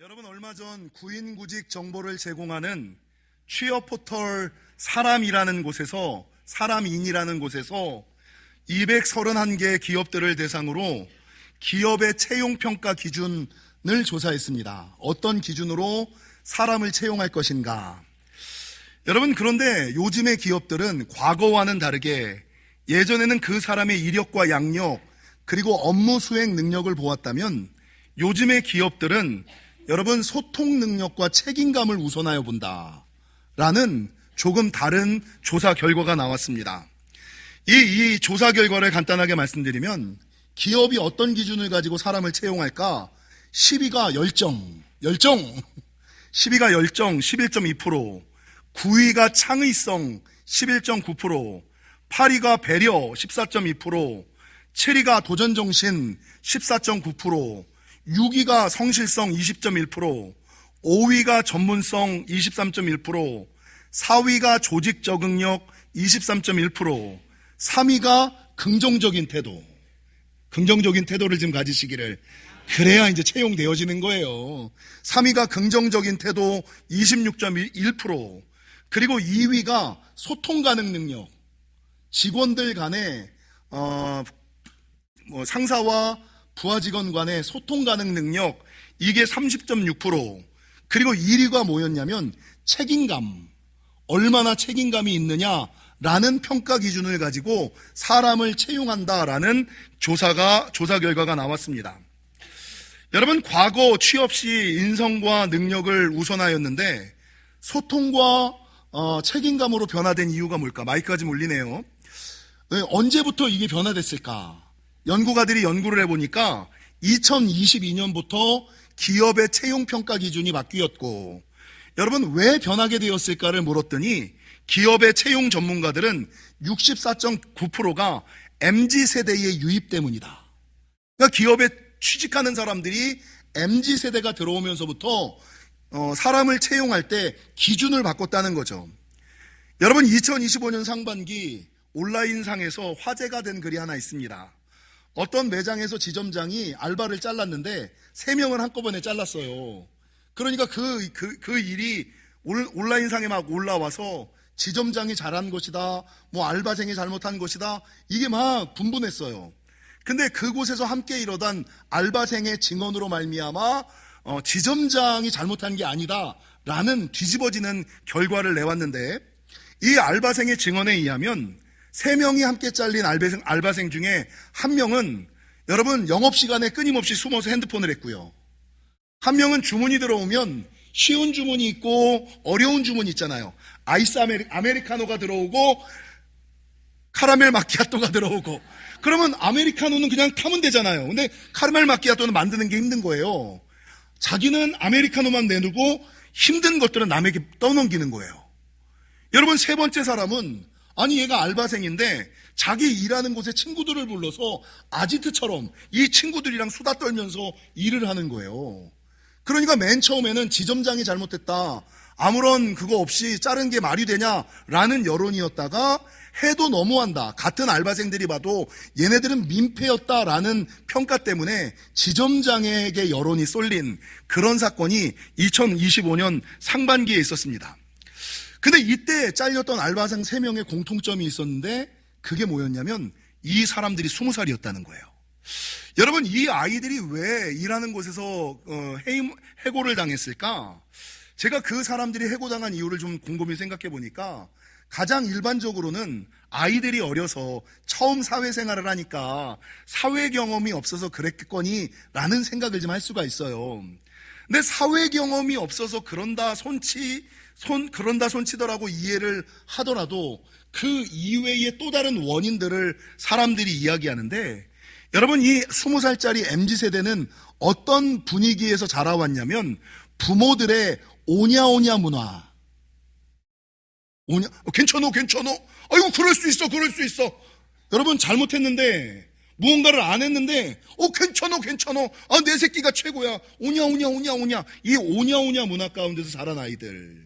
여러분, 얼마 전 구인구직 정보를 제공하는 취업 포털 사람인이라는 곳에서 231개 기업들을 대상으로 기업의 채용평가 기준을 조사했습니다. 어떤 기준으로 사람을 채용할 것인가? 여러분, 그런데 요즘의 기업들은 과거와는 다르게 예전에는 그 사람의 이력과 양력 그리고 업무 수행 능력을 보았다면 요즘의 기업들은 여러분 소통 능력과 책임감을 우선하여 본다라는 조금 다른 조사 결과가 나왔습니다. 이 조사 결과를 간단하게 말씀드리면 기업이 어떤 기준을 가지고 사람을 채용할까? 10위가 열정 11.2%, 9위가 창의성 11.9%, 8위가 배려 14.2%, 7위가 도전정신 14.9%, 6위가 성실성 20.1%, 5위가 전문성 23.1%, 4위가 조직 적응력 23.1%, 3위가 긍정적인 태도를 좀 가지시기를. 그래야 이제 채용되어지는 거예요. 3위가 긍정적인 태도 26.1%, 그리고 2위가 소통 가능 능력, 직원들 간에 상사와 부하 직원 간의 소통 가능 능력, 이게 30.6%, 그리고 1위가 뭐였냐면 책임감, 얼마나 책임감이 있느냐라는 평가 기준을 가지고 사람을 채용한다라는 조사 결과가 나왔습니다. 여러분, 과거 취업 시 인성과 능력을 우선하였는데 소통과 책임감으로 변화된 이유가 뭘까? 마이크가 좀 울리네요. 언제부터 이게 변화됐을까? 연구가들이 연구를 해보니까 2022년부터 기업의 채용평가 기준이 바뀌었고, 여러분 왜 변하게 되었을까를 물었더니 기업의 채용 전문가들은 64.9%가 MZ세대의 유입 때문이다. 그러니까 기업에 취직하는 사람들이 MZ세대가 들어오면서부터 사람을 채용할 때 기준을 바꿨다는 거죠. 여러분, 2025년 상반기 온라인상에서 화제가 된 글이 하나 있습니다. 어떤 매장에서 지점장이 알바를 잘랐는데 3명을 한꺼번에 잘랐어요. 그러니까 그 일이 온라인상에 막 올라와서 지점장이 잘한 것이다, 알바생이 잘못한 것이다, 이게 막 분분했어요. 근데 그곳에서 함께 일하던 알바생의 증언으로 말미암아 지점장이 잘못한 게 아니다 라는 뒤집어지는 결과를 내왔는데, 이 알바생의 증언에 의하면 3명이 함께 잘린 알바생 중에 1명은 여러분 영업시간에 끊임없이 숨어서 핸드폰을 했고요. 1명은 주문이 들어오면 쉬운 주문이 있고 어려운 주문이 있잖아요. 아이스 아메리카노가 들어오고 카라멜 마키아토가 들어오고, 그러면 아메리카노는 그냥 타면 되잖아요. 근데 카라멜 마키아토는 만드는 게 힘든 거예요. 자기는 아메리카노만 내놓고 힘든 것들은 남에게 떠넘기는 거예요. 여러분, 세 번째 사람은 아니 얘가 알바생인데 자기 일하는 곳에 친구들을 불러서 아지트처럼 이 친구들이랑 수다 떨면서 일을 하는 거예요. 그러니까 맨 처음에는 지점장이 잘못했다, 아무런 그거 없이 자른 게 말이 되냐라는 여론이었다가 해도 너무한다, 같은 알바생들이 봐도 얘네들은 민폐였다라는 평가 때문에 지점장에게 여론이 쏠린 그런 사건이 2025년 상반기에 있었습니다. 근데 이때 잘렸던 알바생 3명의 공통점이 있었는데 그게 뭐였냐면 이 사람들이 20살이었다는 거예요. 여러분, 이 아이들이 왜 일하는 곳에서 해고를 당했을까? 제가 그 사람들이 해고당한 이유를 좀 곰곰이 생각해 보니까 가장 일반적으로는 아이들이 어려서 처음 사회생활을 하니까 사회 경험이 없어서 그랬겠거니 라는 생각을 좀 할 수가 있어요. 근데 사회 경험이 없어서 그런다 손치더라고 이해를 하더라도 그 이외의 또 다른 원인들을 사람들이 이야기하는데, 여러분, 이 20살짜리 MZ세대는 어떤 분위기에서 자라왔냐면 부모들의 오냐오냐 문화. 괜찮어. 아이고, 그럴 수 있어. 여러분, 잘못했는데 무언가를 안 했는데 괜찮어. 내 새끼가 최고야. 오냐. 이 오냐 문화 가운데서 자란 아이들.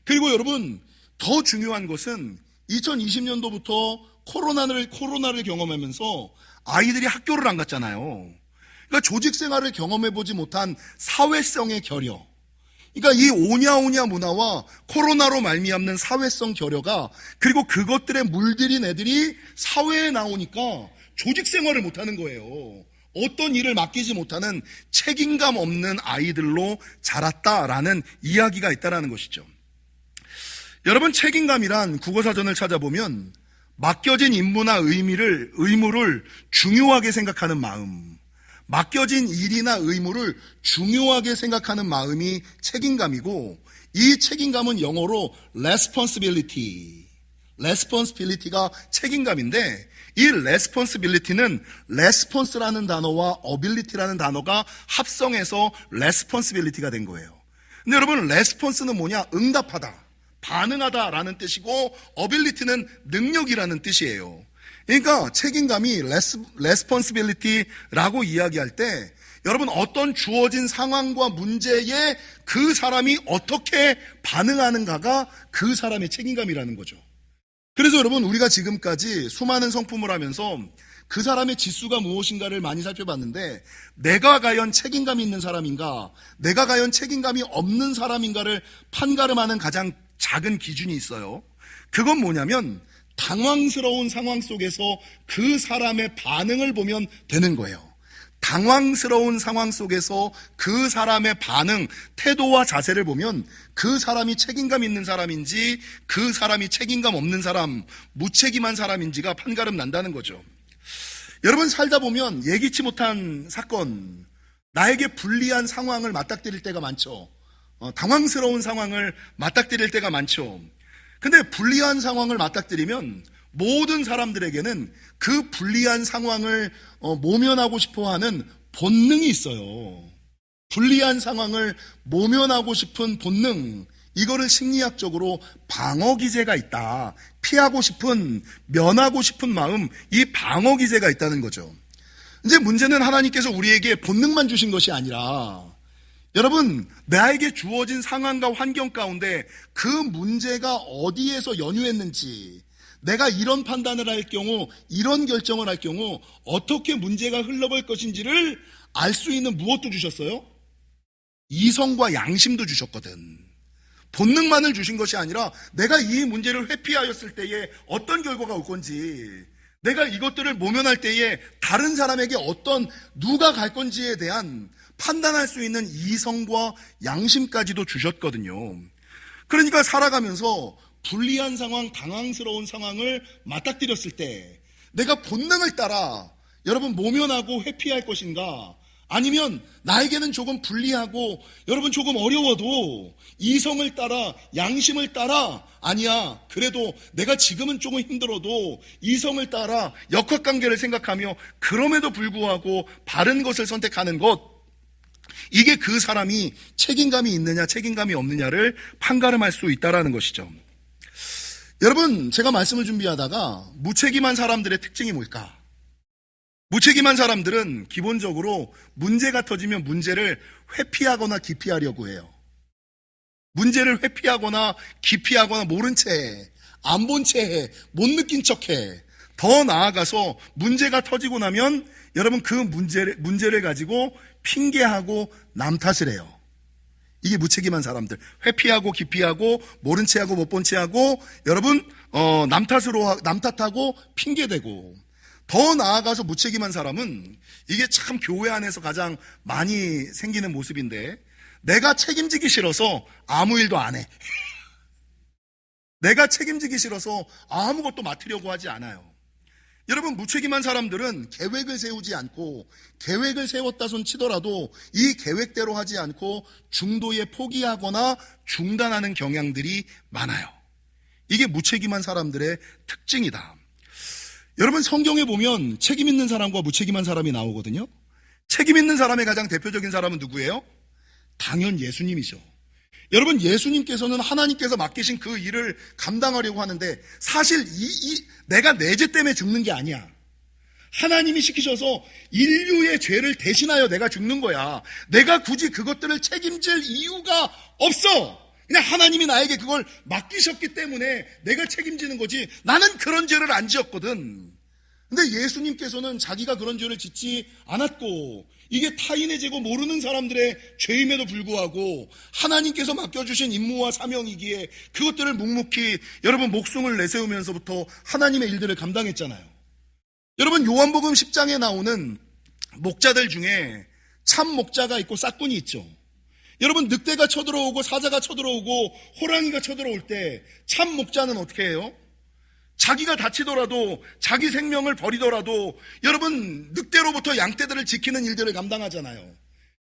그리고 여러분, 더 중요한 것은 2020년도부터 코로나를 경험하면서 아이들이 학교를 안 갔잖아요. 그러니까 조직 생활을 경험해보지 못한 사회성의 결여. 그러니까 이 오냐오냐 문화와 코로나로 말미암는 사회성 결여가, 그리고 그것들에 물들인 애들이 사회에 나오니까 조직 생활을 못하는 거예요. 어떤 일을 맡기지 못하는 책임감 없는 아이들로 자랐다라는 이야기가 있다는 것이죠. 여러분, 책임감이란 국어사전을 찾아보면 맡겨진 임무나 의무를 중요하게 생각하는 마음, 맡겨진 일이나 의무를 중요하게 생각하는 마음이 책임감이고, 이 책임감은 영어로 responsibility가 책임감인데, 이 responsibility는 response라는 단어와 ability라는 단어가 합성해서 responsibility가 된 거예요. 근데 여러분, response는 뭐냐? 응답하다, 반응하다라는 뜻이고, ability는 능력이라는 뜻이에요. 그러니까 책임감이 responsibility라고 이야기할 때, 여러분, 어떤 주어진 상황과 문제에 그 사람이 어떻게 반응하는가가 그 사람의 책임감이라는 거죠. 그래서 여러분, 우리가 지금까지 수많은 성품을 하면서 그 사람의 지수가 무엇인가를 많이 살펴봤는데, 내가 과연 책임감이 있는 사람인가, 내가 과연 책임감이 없는 사람인가를 판가름하는 가장 작은 기준이 있어요. 그건 뭐냐면, 당황스러운 상황 속에서 그 사람의 반응을 보면 되는 거예요. 당황스러운 상황 속에서 그 사람의 반응, 태도와 자세를 보면 그 사람이 책임감 있는 사람인지, 그 사람이 책임감 없는 사람, 무책임한 사람인지가 판가름 난다는 거죠. 여러분, 살다 보면 예기치 못한 사건, 나에게 불리한 상황을 맞닥뜨릴 때가 많죠. 당황스러운 상황을 맞닥뜨릴 때가 많죠. 근데 불리한 상황을 맞닥뜨리면 모든 사람들에게는 그 불리한 상황을 모면하고 싶어하는 본능이 있어요. 불리한 상황을 모면하고 싶은 본능, 이거를 심리학적으로 방어기제가 있다. 피하고 싶은, 면하고 싶은 마음, 이 방어기제가 있다는 거죠. 이제 문제는 하나님께서 우리에게 본능만 주신 것이 아니라, 여러분, 나에게 주어진 상황과 환경 가운데 그 문제가 어디에서 연유했는지, 내가 이런 판단을 할 경우, 이런 결정을 할 경우 어떻게 문제가 흘러갈 것인지를 알 수 있는 무엇도 주셨어요? 이성과 양심도 주셨거든. 본능만을 주신 것이 아니라 내가 이 문제를 회피하였을 때에 어떤 결과가 올 건지, 내가 이것들을 모면할 때에 다른 사람에게 누가 갈 건지에 대한 판단할 수 있는 이성과 양심까지도 주셨거든요. 그러니까 살아가면서 불리한 상황, 당황스러운 상황을 맞닥뜨렸을 때 내가 본능을 따라 여러분 모면하고 회피할 것인가, 아니면 나에게는 조금 불리하고 여러분 조금 어려워도 이성을 따라, 양심을 따라, 아니야, 그래도 내가 지금은 조금 힘들어도 이성을 따라 역학관계를 생각하며 그럼에도 불구하고 바른 것을 선택하는 것, 이게 그 사람이 책임감이 있느냐 책임감이 없느냐를 판가름할 수 있다는 것이죠. 여러분, 제가 말씀을 준비하다가 무책임한 사람들의 특징이 뭘까? 무책임한 사람들은 기본적으로 문제가 터지면 문제를 회피하거나 기피하려고 해요. 문제를 회피하거나 기피하거나 모른 채, 안 본 채 해, 못 느낀 척 해. 더 나아가서 문제가 터지고 나면 여러분 그 문제를 가지고 핑계하고 남 탓을 해요. 이게 무책임한 사람들. 회피하고 기피하고 모른 채 하고 못 본 채 하고 여러분 남 탓하고 핑계대고. 더 나아가서 무책임한 사람은, 이게 참 교회 안에서 가장 많이 생기는 모습인데, 내가 책임지기 싫어서 아무 일도 안 해. 내가 책임지기 싫어서 아무것도 맡으려고 하지 않아요. 여러분, 무책임한 사람들은 계획을 세우지 않고, 계획을 세웠다 손 치더라도 이 계획대로 하지 않고 중도에 포기하거나 중단하는 경향들이 많아요. 이게 무책임한 사람들의 특징이다. 여러분, 성경에 보면 책임 있는 사람과 무책임한 사람이 나오거든요. 책임 있는 사람의 가장 대표적인 사람은 누구예요? 당연 예수님이죠. 여러분, 예수님께서는 하나님께서 맡기신 그 일을 감당하려고 하는데, 사실 내가 내 죄 때문에 죽는 게 아니야. 하나님이 시키셔서 인류의 죄를 대신하여 내가 죽는 거야. 내가 굳이 그것들을 책임질 이유가 없어. 그냥 하나님이 나에게 그걸 맡기셨기 때문에 내가 책임지는 거지, 나는 그런 죄를 안 지었거든. 근데 예수님께서는 자기가 그런 죄를 짓지 않았고, 이게 타인의 죄고 모르는 사람들의 죄임에도 불구하고 하나님께서 맡겨주신 임무와 사명이기에 그것들을 묵묵히 여러분 목숨을 내세우면서부터 하나님의 일들을 감당했잖아요. 여러분 요한복음 10장에 나오는 목자들 중에 참 목자가 있고 싹군이 있죠. 여러분 늑대가 쳐들어오고 사자가 쳐들어오고 호랑이가 쳐들어올 때 참 목자는 어떻게 해요? 자기가 다치더라도 자기 생명을 버리더라도 여러분 늑대로부터 양떼들을 지키는 일들을 감당하잖아요.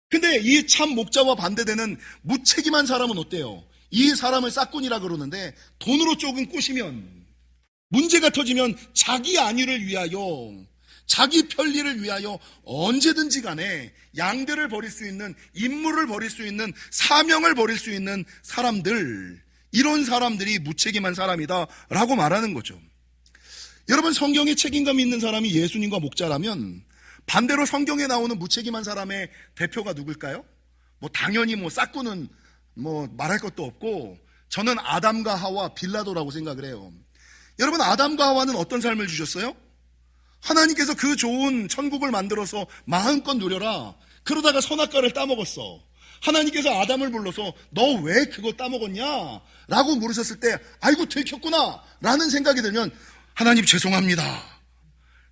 근데 이 참 목자와 반대되는 무책임한 사람은 어때요? 이 사람을 싹군이라 그러는데 돈으로 조금 꼬시면 문제가 터지면 자기 안위를 위하여 자기 편리를 위하여 언제든지 간에 양들을 버릴 수 있는 임무를 버릴 수 있는 사명을 버릴 수 있는 사람들, 이런 사람들이 무책임한 사람이다 라고 말하는 거죠. 여러분 성경에 책임감 있는 사람이 예수님과 목자라면 반대로 성경에 나오는 무책임한 사람의 대표가 누굴까요? 당연히 싹구는 말할 것도 없고 저는 아담과 하와 빌라도라고 생각을 해요. 여러분 아담과 하와는 어떤 삶을 주셨어요? 하나님께서 그 좋은 천국을 만들어서 마음껏 누려라. 그러다가 선악과를 따먹었어. 하나님께서 아담을 불러서 너 왜 그거 따먹었냐? 라고 물으셨을 때 아이고 들켰구나 라는 생각이 들면 하나님 죄송합니다.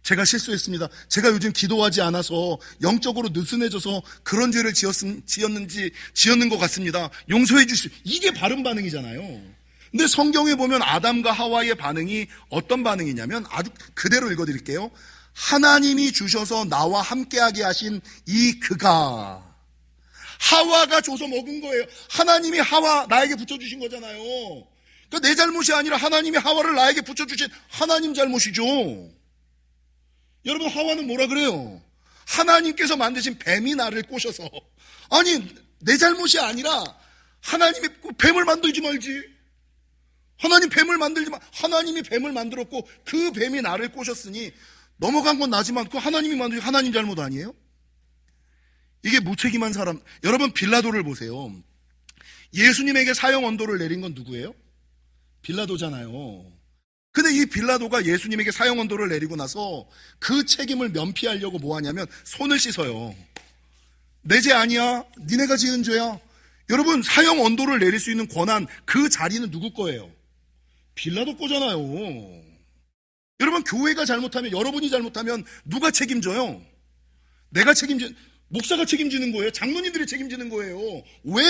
제가 실수했습니다. 제가 요즘 기도하지 않아서 영적으로 느슨해져서 그런 죄를 지었는 것 같습니다. 용서해 주시오. 이게 바른 반응이잖아요. 근데 성경에 보면 아담과 하와의 반응이 어떤 반응이냐면 아주 그대로 읽어드릴게요. 하나님이 주셔서 나와 함께하게 하신 이 그가 하와가 줘서 먹은 거예요. 하나님이 하와 나에게 붙여주신 거잖아요. 그러니까 내 잘못이 아니라 하나님이 하와를 나에게 붙여주신 하나님 잘못이죠. 여러분 하와는 뭐라 그래요? 하나님께서 만드신 뱀이 나를 꼬셔서 아니 내 잘못이 아니라 하나님이 뱀을 만들지 말지. 하나님 뱀을 만들지 마. 하나님이 뱀을 만들었고 그 뱀이 나를 꼬셨으니 넘어간 건 나지만 그 하나님이 만든 하나님 잘못 아니에요? 이게 무책임한 사람. 여러분 빌라도를 보세요. 예수님에게 사형 언도를 내린 건 누구예요? 빌라도잖아요. 근데 이 빌라도가 예수님에게 사형 언도를 내리고 나서 그 책임을 면피하려고 뭐 하냐면 손을 씻어요. 내 죄 아니야. 니네가 지은 죄야. 여러분 사형 언도를 내릴 수 있는 권한 그 자리는 누구 거예요? 빌라도 거잖아요. 여러분 교회가 잘못하면 여러분이 잘못하면 누가 책임져요? 목사가 책임지는 거예요. 장로님들이 책임지는 거예요. 왜?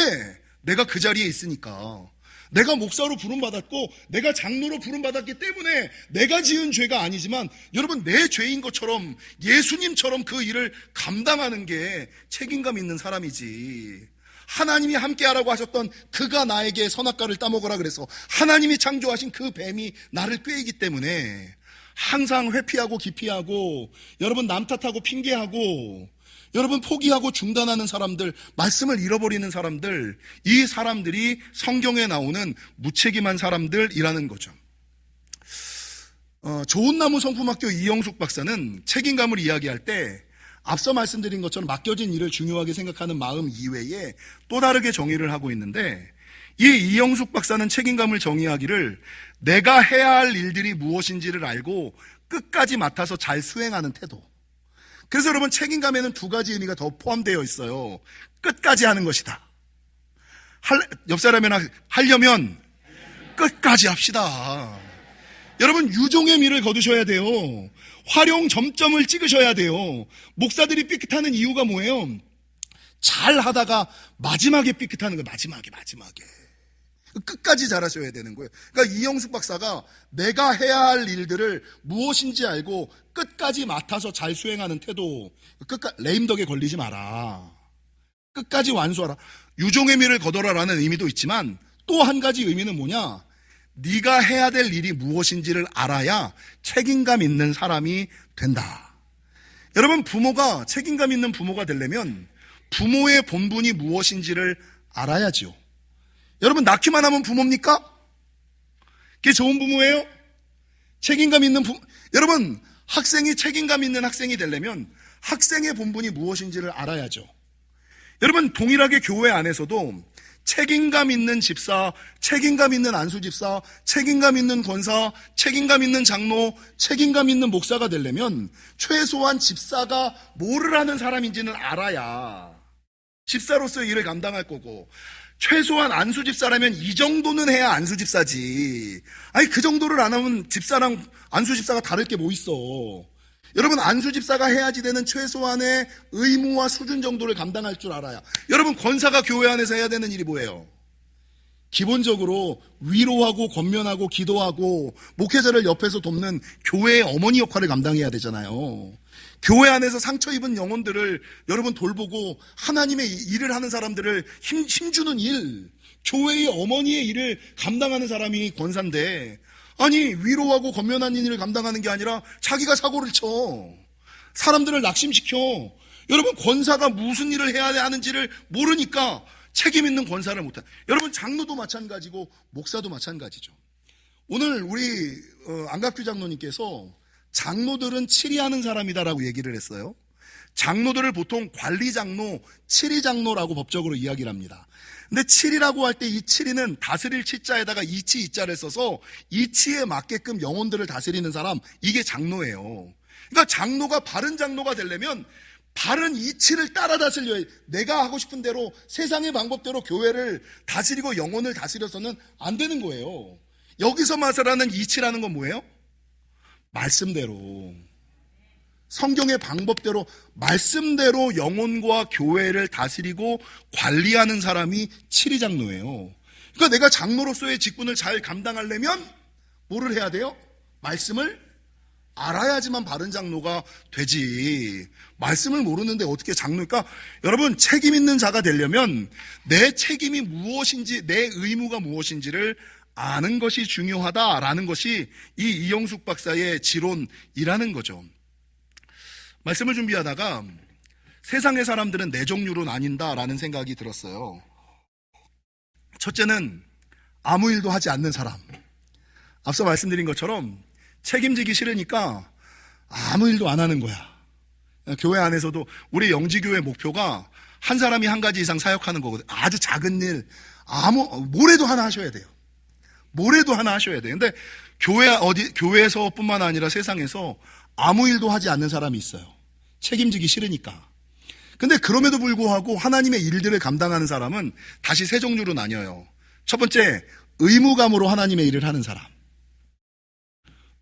내가 그 자리에 있으니까. 내가 목사로 부름받았고 내가 장로로 부름받았기 때문에 내가 지은 죄가 아니지만 여러분 내 죄인 것처럼 예수님처럼 그 일을 감당하는 게 책임감 있는 사람이지. 하나님이 함께하라고 하셨던 그가 나에게 선악과를 따먹으라 그래서 하나님이 창조하신 그 뱀이 나를 꾀이기 때문에 항상 회피하고 기피하고 여러분 남 탓하고 핑계하고 여러분 포기하고 중단하는 사람들, 말씀을 잃어버리는 사람들, 이 사람들이 성경에 나오는 무책임한 사람들이라는 거죠. 좋은나무 성품학교 이영숙 박사는 책임감을 이야기할 때 앞서 말씀드린 것처럼 맡겨진 일을 중요하게 생각하는 마음 이외에 또 다르게 정의를 하고 있는데 이 이영숙 박사는 책임감을 정의하기를 내가 해야 할 일들이 무엇인지를 알고 끝까지 맡아서 잘 수행하는 태도. 그래서 여러분 책임감에는 두 가지 의미가 더 포함되어 있어요. 끝까지 하는 것이다. 옆 사람이랑 하려면 끝까지 합시다. 여러분 유종의 미를 거두셔야 돼요. 활용 점점을 찍으셔야 돼요. 목사들이 삐끗하는 이유가 뭐예요? 잘 하다가 마지막에 삐끗하는 거예요. 마지막에 끝까지 잘하셔야 되는 거예요. 그러니까 이영숙 박사가 내가 해야 할 일들을 무엇인지 알고 끝까지 맡아서 잘 수행하는 태도. 레임덕에 걸리지 마라. 끝까지 완수하라. 유종의 미를 거둬라라는 의미도 있지만 또 한 가지 의미는 뭐냐? 네가 해야 될 일이 무엇인지를 알아야 책임감 있는 사람이 된다. 여러분 부모가 책임감 있는 부모가 되려면 부모의 본분이 무엇인지를 알아야죠. 여러분 낳기만 하면 부모입니까? 그게 좋은 부모예요? 책임감 있는 부모. 여러분 학생이 책임감 있는 학생이 되려면 학생의 본분이 무엇인지를 알아야죠. 여러분 동일하게 교회 안에서도 책임감 있는 집사, 책임감 있는 안수집사, 책임감 있는 권사, 책임감 있는 장로, 책임감 있는 목사가 되려면 최소한 집사가 뭐를 하는 사람인지는 알아야 집사로서의 일을 감당할 거고, 최소한 안수집사라면 이 정도는 해야 안수집사지. 아니 그 정도를 안 하면 집사랑 안수집사가 다를 게 뭐 있어. 여러분, 안수집사가 해야지 되는 최소한의 의무와 수준 정도를 감당할 줄 알아야. 여러분, 권사가 교회 안에서 해야 되는 일이 뭐예요? 기본적으로 위로하고 권면하고 기도하고 목회자를 옆에서 돕는 교회의 어머니 역할을 감당해야 되잖아요. 교회 안에서 상처 입은 영혼들을 여러분 돌보고 하나님의 일을 하는 사람들을 힘주는 일, 교회의 어머니의 일을 감당하는 사람이 권사인데, 아니 위로하고 권면하는 일을 감당하는 게 아니라 자기가 사고를 쳐 사람들을 낙심시켜. 여러분, 권사가 무슨 일을 해야 하는지를 모르니까 책임 있는 권사를 못해. 여러분, 장로도 마찬가지고 목사도 마찬가지죠. 오늘 우리 안갑규 장로님께서 장로들은 치리하는 사람이다라고 얘기를 했어요. 장로들을 보통 관리장로, 치리장로라고 법적으로 이야기를 합니다. 근데 치리라고 할 때 이 치리는 다스릴 치자에다가 이치 이자를 써서 이치에 맞게끔 영혼들을 다스리는 사람, 이게 장로예요. 그러니까 장로가 바른 장로가 되려면 바른 이치를 따라 다스려야 해. 내가 하고 싶은 대로 세상의 방법대로 교회를 다스리고 영혼을 다스려서는 안 되는 거예요. 여기서 말하는 이치라는 건 뭐예요? 말씀대로, 성경의 방법대로 말씀대로 영혼과 교회를 다스리고 관리하는 사람이 치리장로예요. 그러니까 내가 장로로서의 직분을 잘 감당하려면 뭐를 해야 돼요? 말씀을 알아야지만 바른 장로가 되지. 말씀을 모르는데 어떻게 장로일까? 여러분, 책임 있는 자가 되려면 내 책임이 무엇인지, 내 의무가 무엇인지를 아는 것이 중요하다라는 것이 이 이영숙 박사의 지론이라는 거죠. 말씀을 준비하다가 세상의 사람들은 네 종류로 나뉜다라는 생각이 들었어요. 첫째는 아무 일도 하지 않는 사람. 앞서 말씀드린 것처럼 책임지기 싫으니까 아무 일도 안 하는 거야. 교회 안에서도 우리 영지교회 목표가 한 사람이 한 가지 이상 사역하는 거거든요. 아주 작은 일, 뭐래도 하나 하셔야 돼요. 뭐래도 하나 하셔야 돼요. 근데 교회에서뿐만 아니라 세상에서 아무 일도 하지 않는 사람이 있어요. 책임지기 싫으니까. 근데 그럼에도 불구하고 하나님의 일들을 감당하는 사람은 다시 세 종류로 나뉘어요. 첫 번째, 의무감으로 하나님의 일을 하는 사람.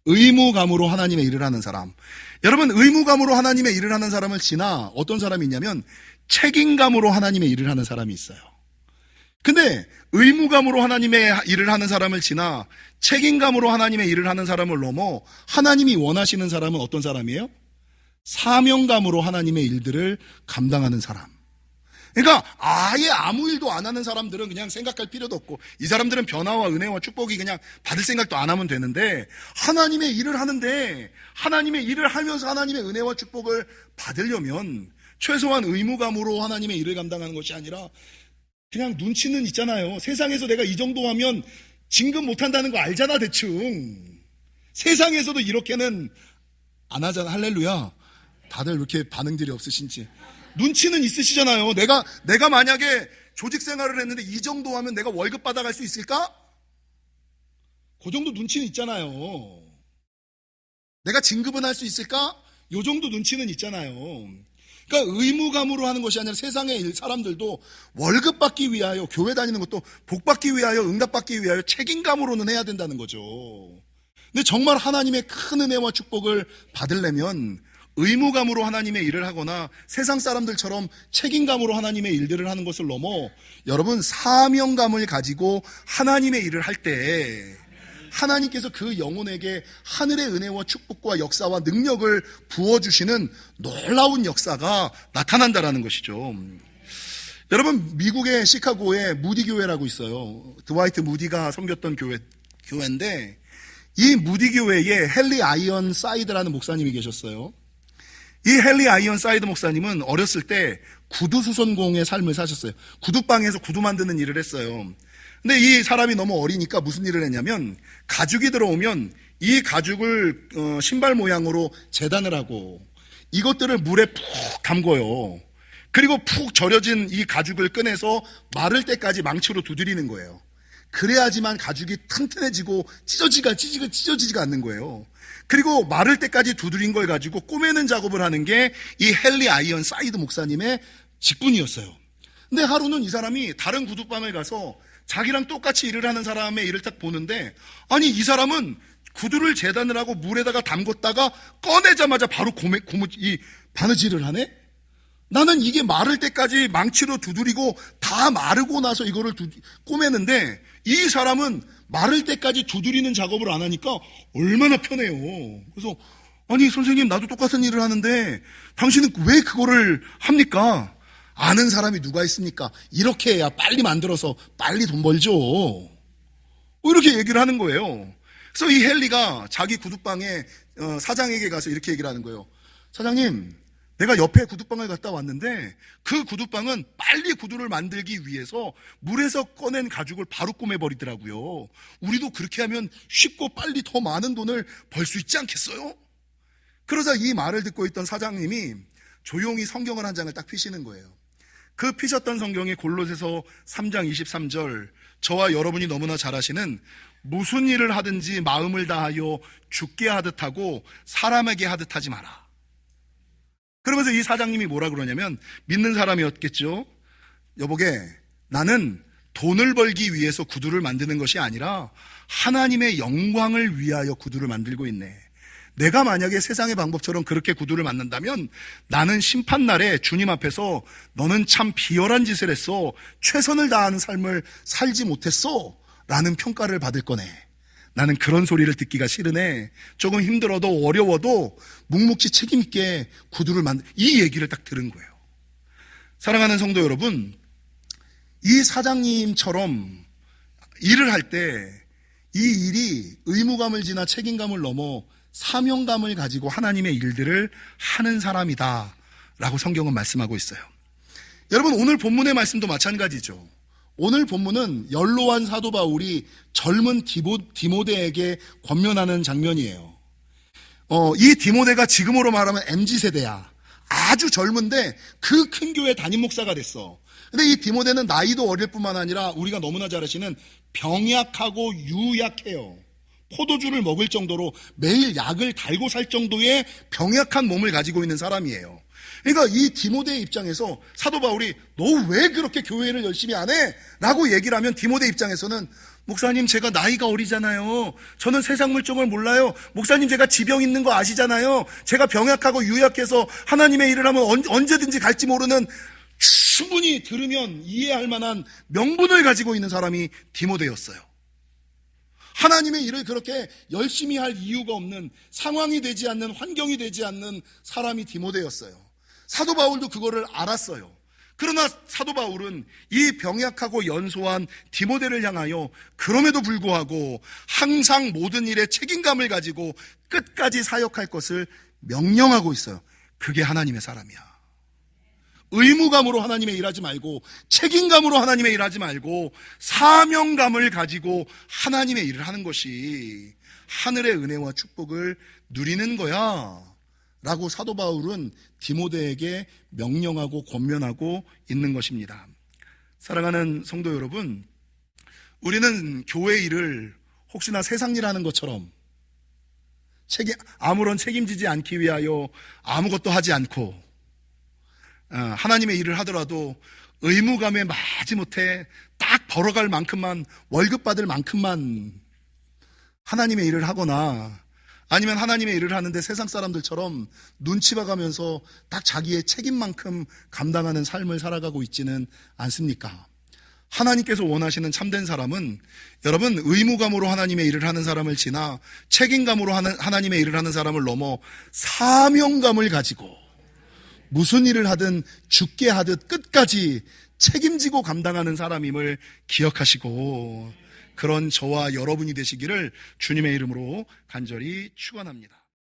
의무감으로 하나님의 일을 하는 사람. 여러분, 의무감으로 하나님의 일을 하는 사람을 지나 어떤 사람이 있냐면 책임감으로 하나님의 일을 하는 사람이 있어요. 근데 의무감으로 하나님의 일을 하는 사람을 지나 책임감으로 하나님의 일을 하는 사람을 넘어 하나님이 원하시는 사람은 어떤 사람이에요? 사명감으로 하나님의 일들을 감당하는 사람. 그러니까 아예 아무 일도 안 하는 사람들은 그냥 생각할 필요도 없고, 이 사람들은 변화와 은혜와 축복이 그냥 받을 생각도 안 하면 되는데, 하나님의 일을 하는데 하나님의 일을 하면서 하나님의 은혜와 축복을 받으려면 최소한 의무감으로 하나님의 일을 감당하는 것이 아니라 그냥 눈치는 있잖아요. 세상에서 내가 이 정도 하면 진급 못한다는 거 알잖아, 대충. 세상에서도 이렇게는 안 하잖아. 할렐루야. 다들 왜 이렇게 반응들이 없으신지. 눈치는 있으시잖아요. 내가 만약에 조직 생활을 했는데 이 정도 하면 내가 월급 받아갈 수 있을까? 그 정도 눈치는 있잖아요. 내가 진급은 할 수 있을까? 요 정도 눈치는 있잖아요. 그러니까 의무감으로 하는 것이 아니라 세상의 사람들도 월급 받기 위하여, 교회 다니는 것도 복 받기 위하여, 응답 받기 위하여 책임감으로는 해야 된다는 거죠. 근데 정말 하나님의 큰 은혜와 축복을 받으려면 의무감으로 하나님의 일을 하거나 세상 사람들처럼 책임감으로 하나님의 일들을 하는 것을 넘어 여러분, 사명감을 가지고 하나님의 일을 할 때 하나님께서 그 영혼에게 하늘의 은혜와 축복과 역사와 능력을 부어주시는 놀라운 역사가 나타난다라는 것이죠. 여러분, 미국의 시카고에 무디 교회라고 있어요. 드와이트 무디가 섬겼던 교회인데, 이 무디 교회에 헨리 아이언 사이드라는 목사님이 계셨어요. 이 헨리 아이언 사이드 목사님은 어렸을 때 구두수선공의 삶을 사셨어요. 구두방에서 구두 만드는 일을 했어요. 근데 이 사람이 너무 어리니까 무슨 일을 했냐면, 가죽이 들어오면 이 가죽을 신발 모양으로 재단을 하고 이것들을 물에 푹 담궈요. 그리고 푹 절여진 이 가죽을 꺼내서 마를 때까지 망치로 두드리는 거예요. 그래야지만 가죽이 튼튼해지고 찢어지지가 않는 거예요. 그리고 마를 때까지 두드린 걸 가지고 꼬매는 작업을 하는 게 이 헨리 아이언 사이드 목사님의 직분이었어요. 근데 하루는 이 사람이 다른 구두방을 가서 자기랑 똑같이 일을 하는 사람의 일을 딱 보는데, 아니 이 사람은 구두를 재단을 하고 물에다가 담궜다가 꺼내자마자 바로 이 바느질을 하네? 나는 이게 마를 때까지 망치로 두드리고 다 마르고 나서 이거를 꼬매는데, 이 사람은 마를 때까지 두드리는 작업을 안 하니까 얼마나 편해요. 그래서 아니 선생님, 나도 똑같은 일을 하는데 당신은 왜 그거를 합니까? 아는 사람이 누가 있습니까? 이렇게 해야 빨리 만들어서 빨리 돈 벌죠. 이렇게 얘기를 하는 거예요. 그래서 이 헨리가 자기 구두방에 사장에게 가서 이렇게 얘기를 하는 거예요. 사장님, 내가 옆에 구두방을 갔다 왔는데 그 구두방은 빨리 구두를 만들기 위해서 물에서 꺼낸 가죽을 바로 꼬매버리더라고요. 우리도 그렇게 하면 쉽고 빨리 더 많은 돈을 벌 수 있지 않겠어요? 그러자 이 말을 듣고 있던 사장님이 조용히 성경을 한 장을 딱 펴시는 거예요. 그 펴셨던 성경이 골로새서 3장 23절, 저와 여러분이 너무나 잘 아시는 무슨 일을 하든지 마음을 다하여 죽게 하듯 하고 사람에게 하듯 하지 마라. 그러면서 이 사장님이 뭐라 그러냐면, 믿는 사람이었겠죠. 여보게, 나는 돈을 벌기 위해서 구두를 만드는 것이 아니라 하나님의 영광을 위하여 구두를 만들고 있네. 내가 만약에 세상의 방법처럼 그렇게 구두를 만든다면 나는 심판날에 주님 앞에서 너는 참 비열한 짓을 했어, 최선을 다하는 삶을 살지 못했어 라는 평가를 받을 거네. 나는 그런 소리를 듣기가 싫으네. 조금 힘들어도 어려워도 묵묵히 책임있게 구두를 이 얘기를 딱 들은 거예요. 사랑하는 성도 여러분, 이 사장님처럼 일을 할 때 이 일이 의무감을 지나 책임감을 넘어 사명감을 가지고 하나님의 일들을 하는 사람이다 라고 성경은 말씀하고 있어요. 여러분, 오늘 본문의 말씀도 마찬가지죠. 오늘 본문은 연로한 사도 바울이 젊은 디모데에게 권면하는 장면이에요. 이 디모데가 지금으로 말하면 MZ세대야. 아주 젊은데 그 큰 교회 담임 목사가 됐어. 근데 이 디모데는 나이도 어릴 뿐만 아니라 우리가 너무나 잘 아시는 병약하고 유약해요. 포도주를 먹을 정도로 매일 약을 달고 살 정도의 병약한 몸을 가지고 있는 사람이에요. 그러니까 이 디모데의 입장에서 사도 바울이 너 왜 그렇게 교회를 열심히 안 해? 라고 얘기를 하면 디모데 입장에서는, 목사님 제가 나이가 어리잖아요. 저는 세상 물정을 몰라요. 목사님 제가 지병 있는 거 아시잖아요. 제가 병약하고 유약해서 하나님의 일을 하면 언제든지 갈지 모르는, 충분히 들으면 이해할 만한 명분을 가지고 있는 사람이 디모데였어요. 하나님의 일을 그렇게 열심히 할 이유가 없는, 상황이 되지 않는, 환경이 되지 않는 사람이 디모데였어요. 사도 바울도 그거를 알았어요. 그러나 사도 바울은 이 병약하고 연소한 디모데를 향하여 그럼에도 불구하고 항상 모든 일에 책임감을 가지고 끝까지 사역할 것을 명령하고 있어요. 그게 하나님의 사람이야. 의무감으로 하나님의 일하지 말고, 책임감으로 하나님의 일하지 말고, 사명감을 가지고 하나님의 일을 하는 것이 하늘의 은혜와 축복을 누리는 거야 라고 사도 바울은 디모데에게 명령하고 권면하고 있는 것입니다. 사랑하는 성도 여러분, 우리는 교회 일을 혹시나 세상 일 하는 것처럼 아무런 책임지지 않기 위하여 아무것도 하지 않고, 하나님의 일을 하더라도 의무감에 마지못해 딱 벌어갈 만큼만, 월급 받을 만큼만 하나님의 일을 하거나, 아니면 하나님의 일을 하는데 세상 사람들처럼 눈치 봐가면서 딱 자기의 책임만큼 감당하는 삶을 살아가고 있지는 않습니까? 하나님께서 원하시는 참된 사람은, 여러분, 의무감으로 하나님의 일을 하는 사람을 지나 책임감으로 하나님의 일을 하는 사람을 넘어 사명감을 가지고 무슨 일을 하든 죽게 하듯 끝까지 책임지고 감당하는 사람임을 기억하시고, 그런 저와 여러분이 되시기를 주님의 이름으로 간절히 축원합니다.